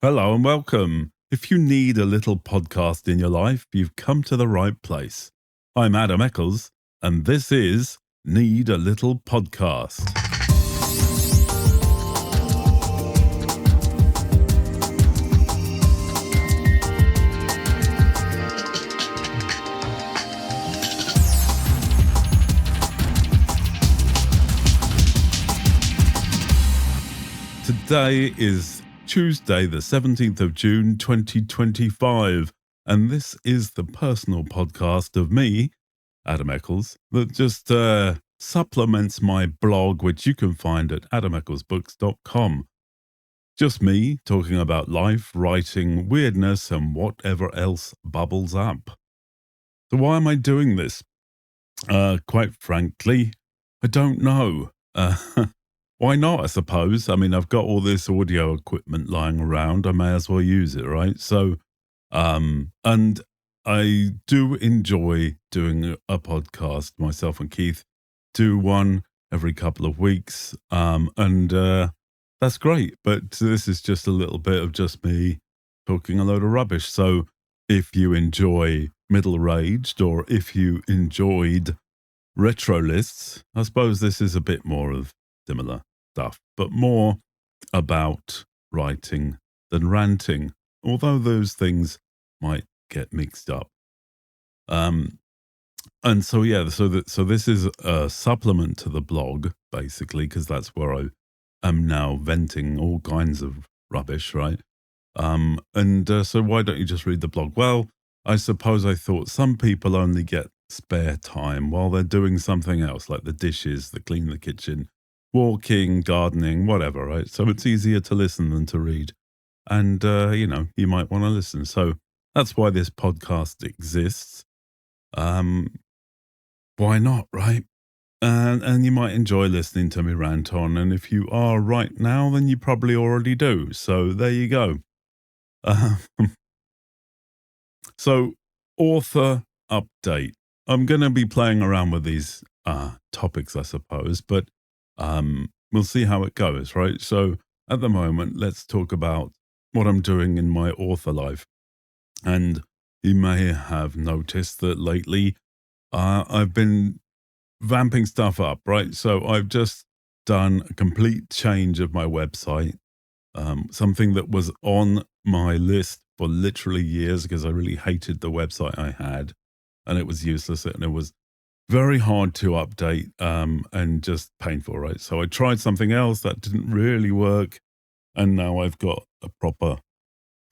Hello and welcome. If you need a little podcast in your life, you've come to the right place. I'm Adam Eccles, and this is Need a Little Podcast. Today is Tuesday, the 17th of June, 2025, and this is the personal podcast of me, Adam Eccles, that just supplements my blog, which you can find at adamecklesbooks.com. Just me talking about life, writing, weirdness, and whatever else bubbles up. So why am I doing this? Quite frankly, I don't know. Why not, I suppose? I mean, I've got all this audio equipment lying around. I may as well use it, right? So, and I do enjoy doing a podcast. Myself and Keith do one every couple of weeks. And that's great. But this is just a little bit of just me talking a load of rubbish. So if you enjoy middle-aged or if you enjoyed retro lists, I suppose this is a bit more of similar stuff, but more about writing than ranting, although those things might get mixed up. And so this is a supplement to the blog, basically, because that's where I am now venting all kinds of rubbish, right? So why don't you just read the blog? Well, I suppose I thought some people only get spare time while they're doing something else, like the dishes, the clean the kitchen, walking, gardening, whatever, right? So it's easier to listen than to read. And, you might want to listen. So that's why this podcast exists. Why not, right? And you might enjoy listening to me rant on. And if you are right now, then you probably already do. So there you go. So author update. I'm going to be playing around with these topics, I suppose, but we'll see how it goes, right? So at the moment, let's talk about what I'm doing in my author life. And you may have noticed that lately I've been vamping stuff up, right? So I've just done a complete change of my website, something that was on my list for literally years because I really hated the website I had and it was useless and it was very hard to update and just painful, right? So I tried something else that didn't really work and now I've got a proper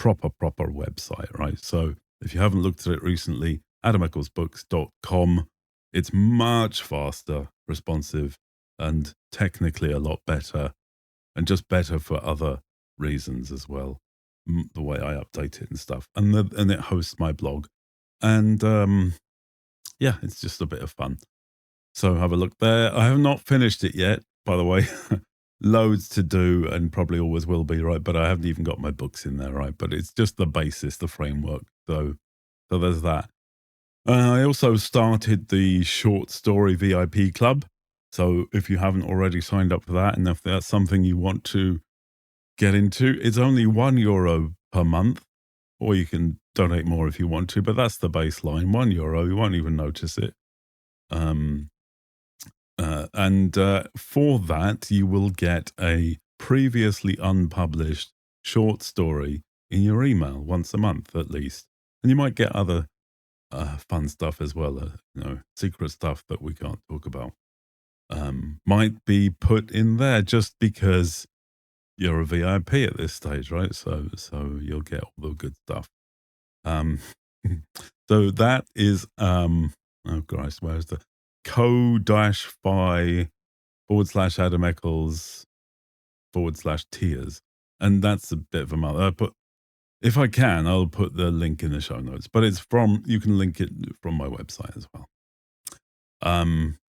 website, right? So if you haven't looked at it recently, adamecklesbooks.com, it's much faster, responsive, and technically a lot better, and just better for other reasons as well, the way I update it and stuff. And it hosts my blog. And yeah, it's just a bit of fun. So have a look there. I have not finished it yet, by the way. Loads to do and probably always will be, right? But I haven't even got my books in there, right? But it's just the basis, the framework. So there's that. I also started the short story VIP club. So if you haven't already signed up for that, and if that's something you want to get into, it's only €1 per month, or you can donate more if you want to, but that's the baseline, €1. You won't even notice it. For that, you will get a previously unpublished short story in your email once a month at least. And you might get other fun stuff as well, secret stuff that we can't talk about. Might be put in there just because you're a VIP at this stage, right? So you'll get all the good stuff. So that is, oh Christ, where's the co-fi/Adam Eccles/tears. And that's a bit of a mother. But if I can, I'll put the link in the show notes. But you can link it from my website as well.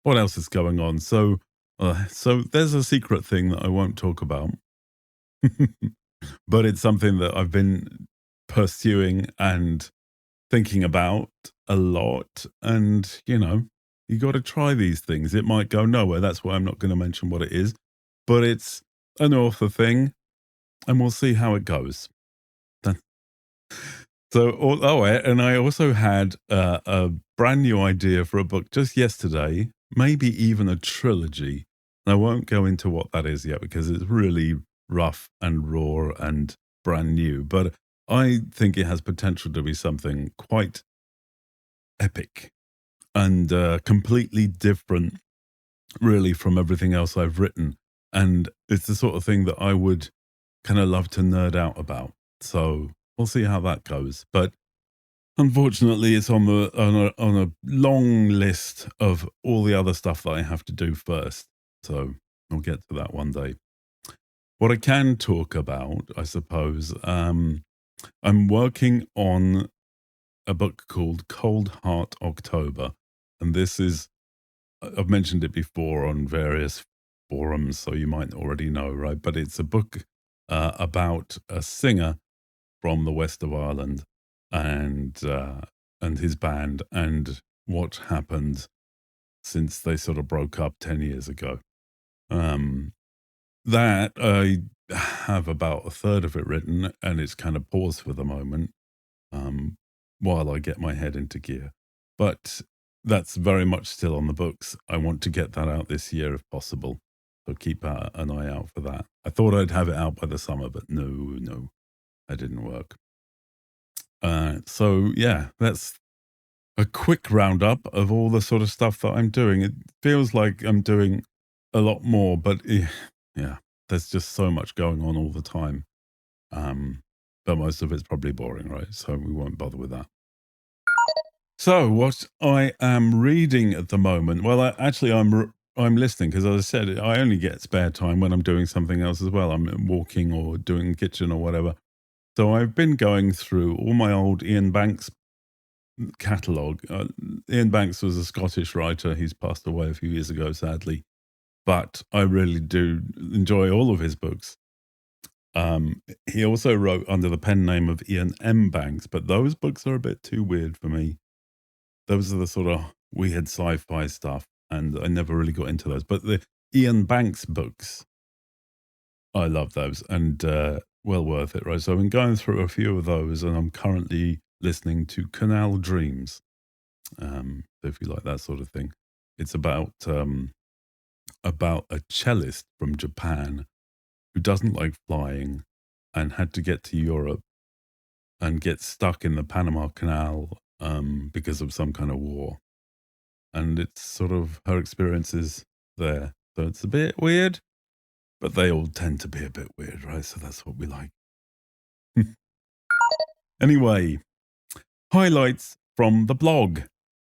What else is going on? So there's a secret thing that I won't talk about. But it's something that I've been pursuing and thinking about a lot. And, you got to try these things. It might go nowhere. That's why I'm not going to mention what it is. But it's an author thing, and we'll see how it goes. And I also had a brand new idea for a book just yesterday, maybe even a trilogy. I won't go into what that is yet because it's really rough and raw and brand new, but I think it has potential to be something quite epic and completely different, really, from everything else I've written. And it's the sort of thing that I would kind of love to nerd out about. So we'll see how that goes. But unfortunately, it's on a long list of all the other stuff that I have to do first. So I'll get to that one day. What I can talk about, I suppose, I'm working on a book called Cold Heart October, and this is I've mentioned it before on various forums, so you might already know, right? But it's a book about a singer from the west of Ireland and his band and what happened since they sort of broke up 10 years ago. Um, that I have about a third of it written, and it's kind of paused for the moment um, while I get my head into gear. But that's very much still on the books. I want to get that out this year if possible. So keep an eye out for that. I thought I'd have it out by the summer, but no, that didn't work. So yeah, that's a quick roundup of all the sort of stuff that I'm doing. It feels like I'm doing a lot more, but yeah, there's just so much going on all the time. But most of it's probably boring, right? So we won't bother with that. So what I am reading at the moment, well, I'm listening because, as I said, I only get spare time when I'm doing something else as well. I'm walking or doing kitchen or whatever. So I've been going through all my old Ian Banks catalogue. Ian Banks was a Scottish writer. He's passed away a few years ago, sadly. But I really do enjoy all of his books. He also wrote under the pen name of Ian M. Banks, but those books are a bit too weird for me. Those are the sort of weird sci-fi stuff, and I never really got into those. But the Ian Banks books, I love those, and well worth it, right? So I've been going through a few of those, and I'm currently listening to Canal Dreams. If you like that sort of thing, it's about a cellist from Japan who doesn't like flying and had to get to Europe and get stuck in the Panama Canal because of some kind of war. And it's sort of her experiences there. So it's a bit weird, but they all tend to be a bit weird, right? So that's what we like. Anyway, highlights from the blog.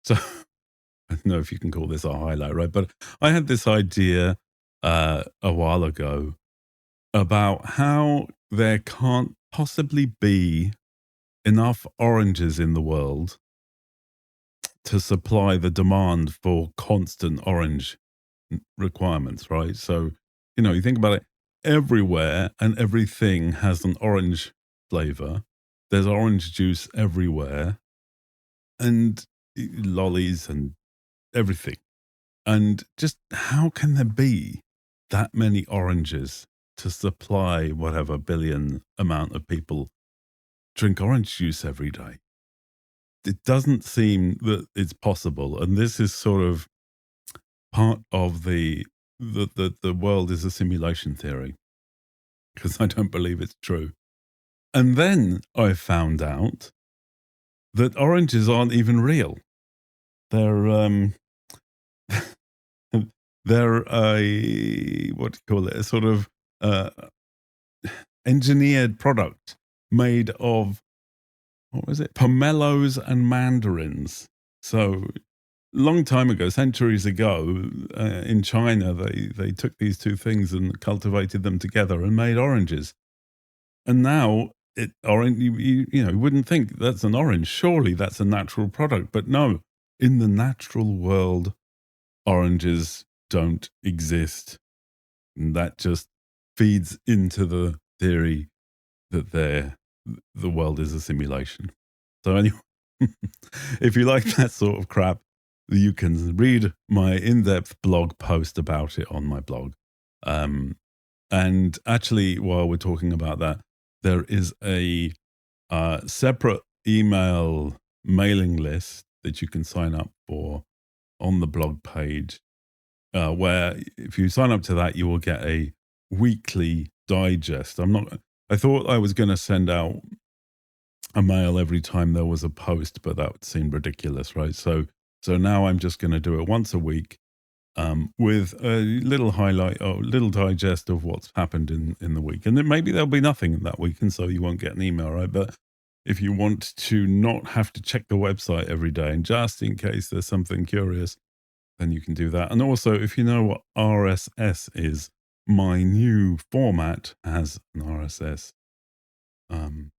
So I don't know if you can call this a highlight, right? But I had this idea a while ago about how there can't possibly be enough oranges in the world to supply the demand for constant orange requirements, right? So, you think about it, everywhere and everything has an orange flavor. There's orange juice everywhere and lollies and everything. And just how can there be that many oranges to supply whatever billion amount of people drink orange juice every day? It doesn't seem that it's possible. And this is sort of part of the world is a simulation theory, because I don't believe it's true. And then I found out that oranges aren't even real. They're they're a, what do you call it? A sort of uh, engineered product made of, what was it? Pomelos and mandarins. So long time ago, centuries ago, in China, they took these two things and cultivated them together and made oranges. And now orange, you wouldn't think that's an orange. Surely that's a natural product, but no. In the natural world, oranges don't exist, and that just feeds into the theory that the world is a simulation. So anyway, if you like that sort of crap, you can read my in-depth blog post about it on my blog. And actually, while we're talking about that, there is a separate email mailing list that you can sign up for on the blog page, where if you sign up to that, you will get a weekly digest. I thought I was going to send out a mail every time there was a post, but that seemed ridiculous, right? So now I'm just going to do it once a week, with a little highlight or little digest of what's happened in the week. And then maybe there'll be nothing that week, and so you won't get an email, right? But if you want to not have to check the website every day, and just in case there's something curious, then you can do that. And also, if you know what RSS is, my new format has an RSS um,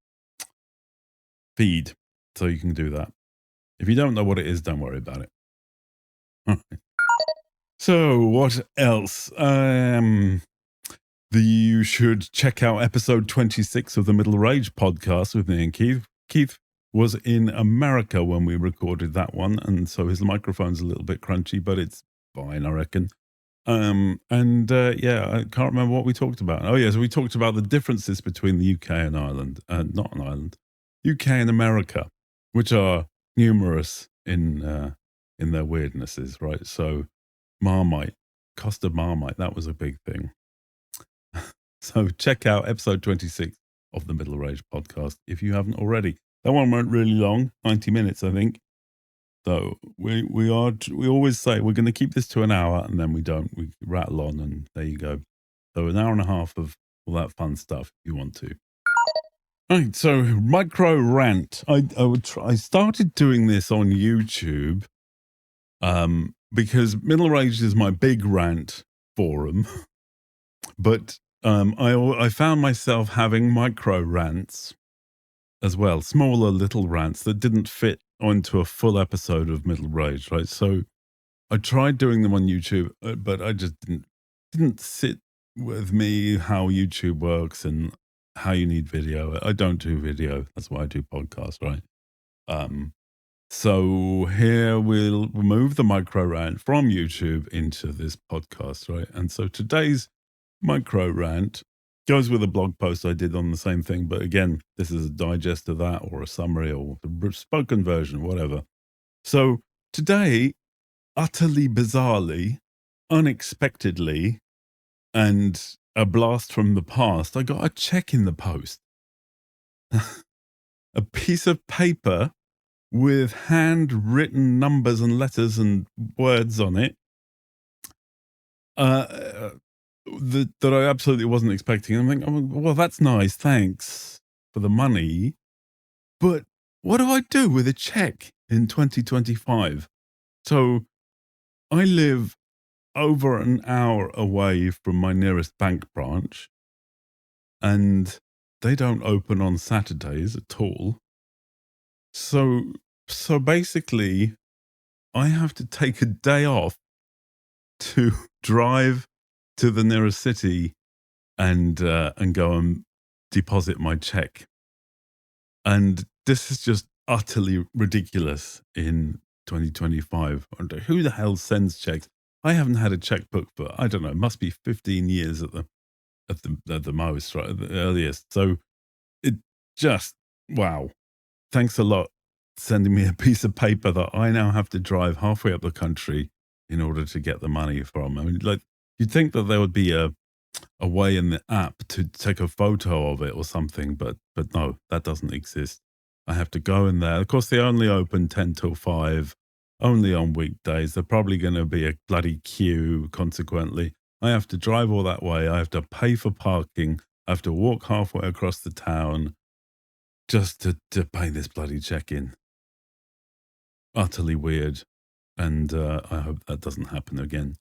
feed, so you can do that. If you don't know what it is, don't worry about it. So, what else? You should check out episode 26 of the Middle Rage podcast with me and Keith. Keith was in America when we recorded that one, and so his microphone's a little bit crunchy, but it's fine, I reckon. Yeah, I can't remember what we talked about. Oh, yeah, so we talked about the differences between the UK and Ireland, not an Ireland, UK and America, which are numerous in their weirdnesses, right? So, Marmite, cost of Marmite, that was a big thing. So check out episode 26 of the Middle Rage podcast if you haven't already. That one went really long, 90 minutes, I think. So we always say we're going to keep this to an hour, and then we don't. We rattle on, and there you go. So an hour and a half of all that fun stuff if you want to. Right, so micro rant. I started doing this on YouTube, because Middle Rage is my big rant forum, but I found myself having micro rants as well, smaller little rants that didn't fit onto a full episode of Middle Rage, right? So I tried doing them on YouTube, but I just didn't sit with me how YouTube works and how you need video. I don't do video. That's why I do podcasts, right? So here we'll remove the micro rant from YouTube into this podcast, right? And so today's micro rant goes with a blog post I did on the same thing, but again, this is a digest of that, or a summary, or a spoken version, whatever. So today, utterly bizarrely, unexpectedly, and a blast from the past, I got a check in the post. A piece of paper with handwritten numbers and letters and words on it, that I absolutely wasn't expecting. I'm thinking, oh, well, that's nice, thanks for the money, but what do I do with a check in 2025? So I live over an hour away from my nearest bank branch, and they don't open on Saturdays at all. So basically, I have to take a day off to drive to the nearest city and go and deposit my check. And this is just utterly ridiculous in 2025. Who the hell sends checks? I haven't had a checkbook for, I don't know, it must be 15 years at the most, right? At the earliest. So it just, wow. Thanks a lot sending me a piece of paper that I now have to drive halfway up the country in order to get the money from. I mean, like, you'd think that there would be a way in the app to take a photo of it or something, but no, that doesn't exist. I have to go in there. Of course, they only open 10 till 5, only on weekdays. They're probably going to be a bloody queue, consequently. I have to drive all that way. I have to pay for parking. I have to walk halfway across the town just to pay this bloody check-in. Utterly weird. And I hope that doesn't happen again.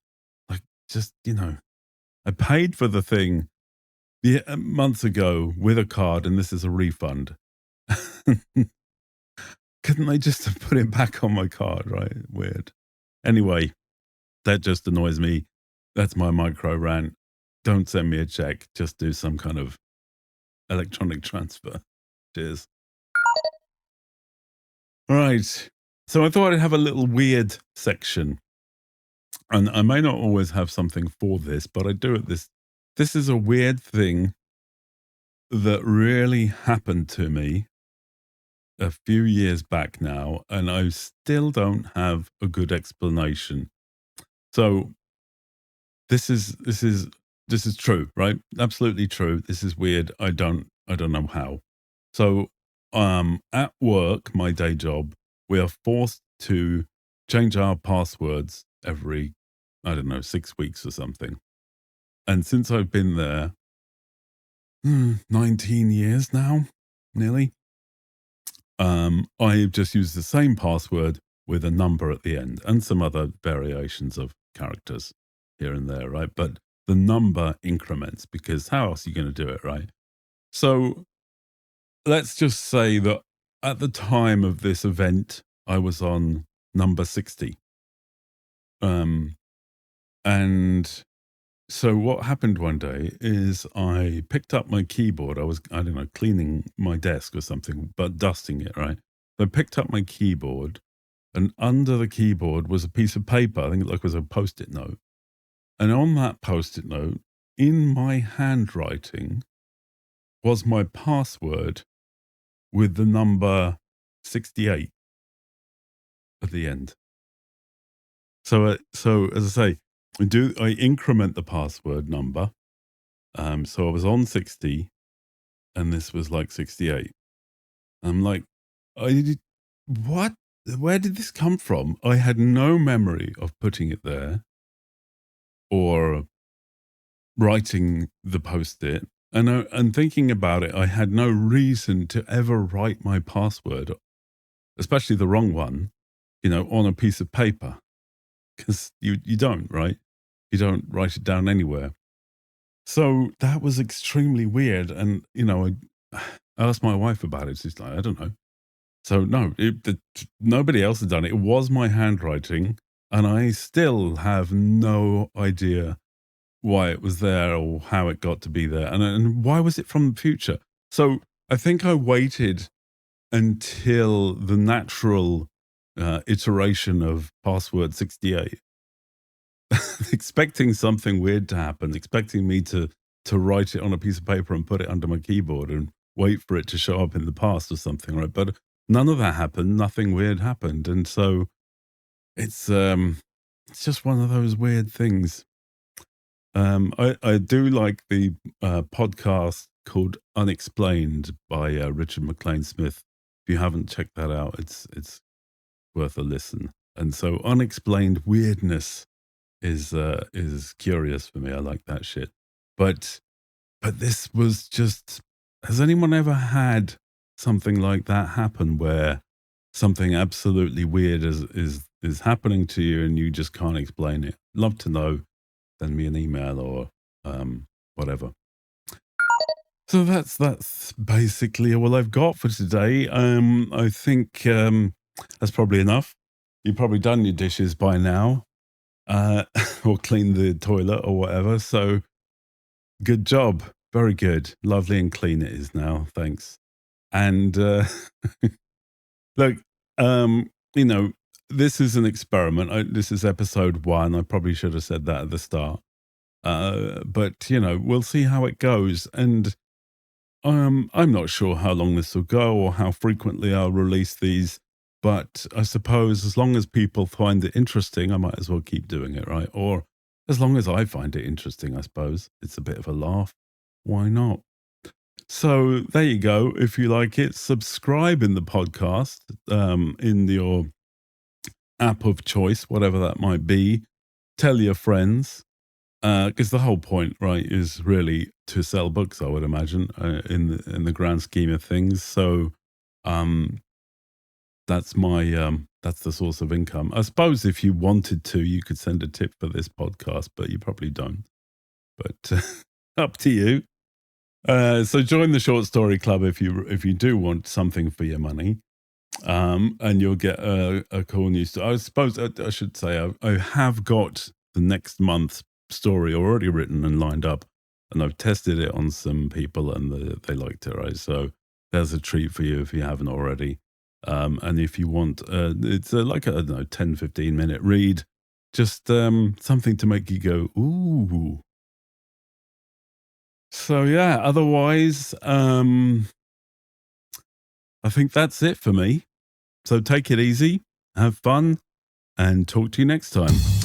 Like, just, I paid for the thing months ago with a card, and this is a refund. Couldn't they just have put it back on my card, right? Weird. Anyway, that just annoys me. That's my micro rant. Don't send me a check. Just do some kind of electronic transfer. Cheers. All right. So I thought I'd have a little weird section. And I may not always have something for this, but I do it this. This is a weird thing that really happened to me a few years back now, and I still don't have a good explanation. So this is true, right? Absolutely true. This is weird. I don't know how. So at work, my day job, we are forced to change our passwords every, I don't know, 6 weeks or something. And since I've been there, 19 years now, nearly, I've just used the same password with a number at the end and some other variations of characters here and there, right? But the number increments because how else are you going to do it, right? So let's just say that at the time of this event, I was on number 60. Um, and so what happened one day is I picked up my keyboard. I don't know, cleaning my desk or something, but dusting it, right? So I picked up my keyboard, and under the keyboard was a piece of paper. I think it was a post-it note. And on that post-it note, in my handwriting, was my password with the number 68 at the end. So as I say, I increment the password number. So I was on 60, and this was like 68. I'm like, I did, what? Where did this come from? I had no memory of putting it there or writing the post-it. And thinking about it, I had no reason to ever write my password, especially the wrong one, on a piece of paper, because you don't, right? You don't write it down anywhere. So that was extremely weird. And, I asked my wife about it. She's like, I don't know. So no, nobody else had done it. It was my handwriting, and I still have no idea why it was there or how it got to be there, and why was it from the future. So I think I waited until the natural iteration of password 68, expecting something weird to happen, expecting me to write it on a piece of paper and put it under my keyboard and wait for it to show up in the past or something, right? But none of that happened. Nothing weird happened, and so it's just one of those weird things. I do like the podcast called Unexplained by Richard McLean Smith. If you haven't checked that out, it's worth a listen. And so unexplained weirdness is curious for me. I like that shit. But this was just, has anyone ever had something like that happen where something absolutely weird is happening to you and you just can't explain it? Love to know. Send me an email or whatever. So that's basically all I've got for today. I think that's probably enough. You've probably done your dishes by now, or cleaned the toilet or whatever. So good job, very good, lovely and clean it is now. Thanks. And look, um, you know, this is an experiment. This is episode 1. I probably should have said that at the start. But we'll see how it goes. And I'm not sure how long this will go or how frequently I'll release these. But I suppose as long as people find it interesting, I might as well keep doing it, right? Or as long as I find it interesting, I suppose. It's a bit of a laugh. Why not? So there you go. If you like it, subscribe in the podcast, in your app of choice, whatever that might be. Tell your friends. Because the whole point, right, is really to sell books, I would imagine, in the grand scheme of things. So, that's that's the source of income. I suppose if you wanted to, you could send a tip for this podcast, but you probably don't. But up to you. So join the Short Story Club if you do want something for your money. And you'll get a cool new story. I suppose I should say I have got the next month's story already written and lined up, and I've tested it on some people and they liked it, right? So there's a treat for you if you haven't already. And if you want, it's like a, I don't know, 10, 15-minute read, just something to make you go, ooh. So yeah, otherwise, I think that's it for me. So take it easy, have fun, and talk to you next time.